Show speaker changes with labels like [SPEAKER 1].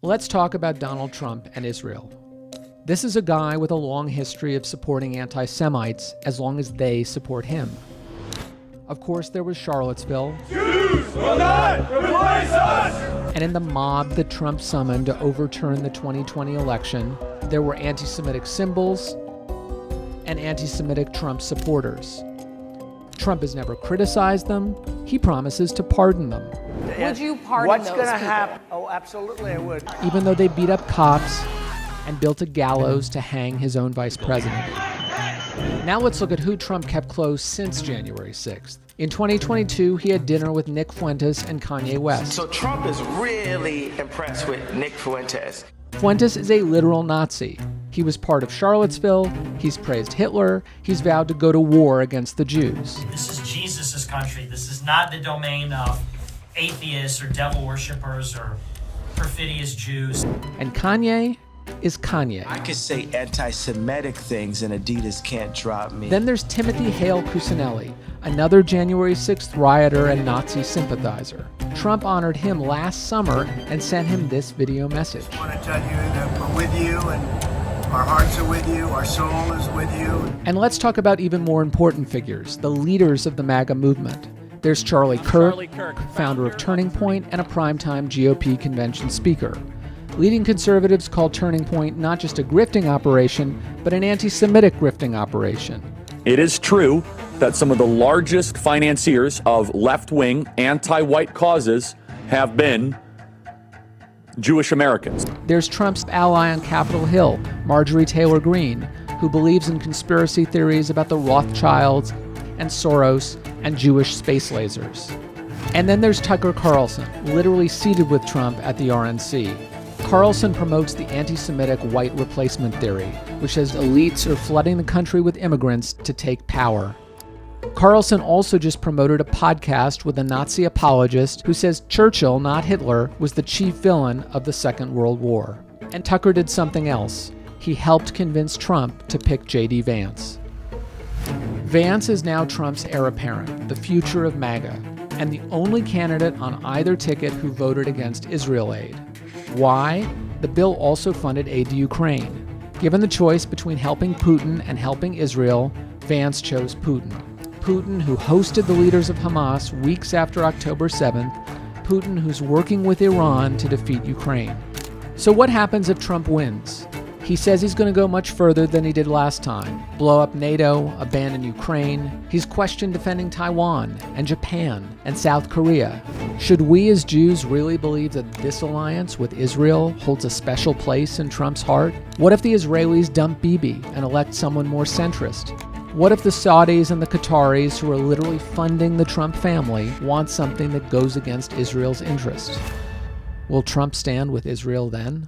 [SPEAKER 1] Let's talk about Donald Trump and Israel. This is a guy with a long history of supporting anti-Semites as long as they support him. Of course, there was Charlottesville.
[SPEAKER 2] Jews will not replace us!
[SPEAKER 1] And in the mob that Trump summoned to overturn the 2020 election, there were anti-Semitic symbols and anti-Semitic Trump supporters. Trump has never criticized them. He promises to pardon them.
[SPEAKER 3] Would you pardon
[SPEAKER 4] What's
[SPEAKER 3] those
[SPEAKER 4] going to
[SPEAKER 3] people?
[SPEAKER 4] happen? Oh, absolutely I would.
[SPEAKER 1] Even though they beat up cops and built a gallows to hang his own vice president. Now let's look at who Trump kept close since January 6th. In 2022, he had dinner with Nick Fuentes and Kanye West.
[SPEAKER 5] So Trump is really impressed with Nick Fuentes.
[SPEAKER 1] Fuentes is a literal Nazi. He was part of Charlottesville, he's praised Hitler, he's vowed to go to war against the Jews.
[SPEAKER 6] This is Jesus' country. This is not the domain of atheists or devil worshippers or perfidious Jews.
[SPEAKER 1] And Kanye is Kanye.
[SPEAKER 5] I could say anti-Semitic things and Adidas can't drop me.
[SPEAKER 1] Then there's Timothy Hale Cuccinelli, another January 6th rioter and Nazi sympathizer. Trump honored him last summer and sent him this video message.
[SPEAKER 7] I want to tell you that we're with you and our hearts are with you, our soul is with you.
[SPEAKER 1] And let's talk about even more important figures, the leaders of the MAGA movement. There's Charlie Kirk, founder of Turning Point and a primetime GOP convention speaker. Leading conservatives call Turning Point not just a grifting operation, but an anti-Semitic grifting operation.
[SPEAKER 8] It is true that some of the largest financiers of left-wing, anti-white causes have been Jewish Americans.
[SPEAKER 1] There's Trump's ally on Capitol Hill, Marjorie Taylor Greene, who believes in conspiracy theories about the Rothschilds and Soros and Jewish space lasers. And then there's Tucker Carlson, literally seated with Trump at the RNC. Carlson promotes the anti-Semitic white replacement theory, which says elites are flooding the country with immigrants to take power. Carlson also just promoted a podcast with a Nazi apologist who says Churchill, not Hitler, was the chief villain of the Second World War. And Tucker did something else. He helped convince Trump to pick J.D. Vance. Vance is now Trump's heir apparent, the future of MAGA, and the only candidate on either ticket who voted against Israel aid. Why? The bill also funded aid to Ukraine. Given the choice between helping Putin and helping Israel, Vance chose Putin. Putin, who hosted the leaders of Hamas weeks after October 7th, Putin, who's working with Iran to defeat Ukraine. So what happens if Trump wins? He says he's going to go much further than he did last time. Blow up NATO, abandon Ukraine. He's questioned defending Taiwan and Japan and South Korea. Should we as Jews really believe that this alliance with Israel holds a special place in Trump's heart? What if the Israelis dump Bibi and elect someone more centrist? What if the Saudis and the Qataris, who are literally funding the Trump family, want something that goes against Israel's interests? Will Trump stand with Israel then?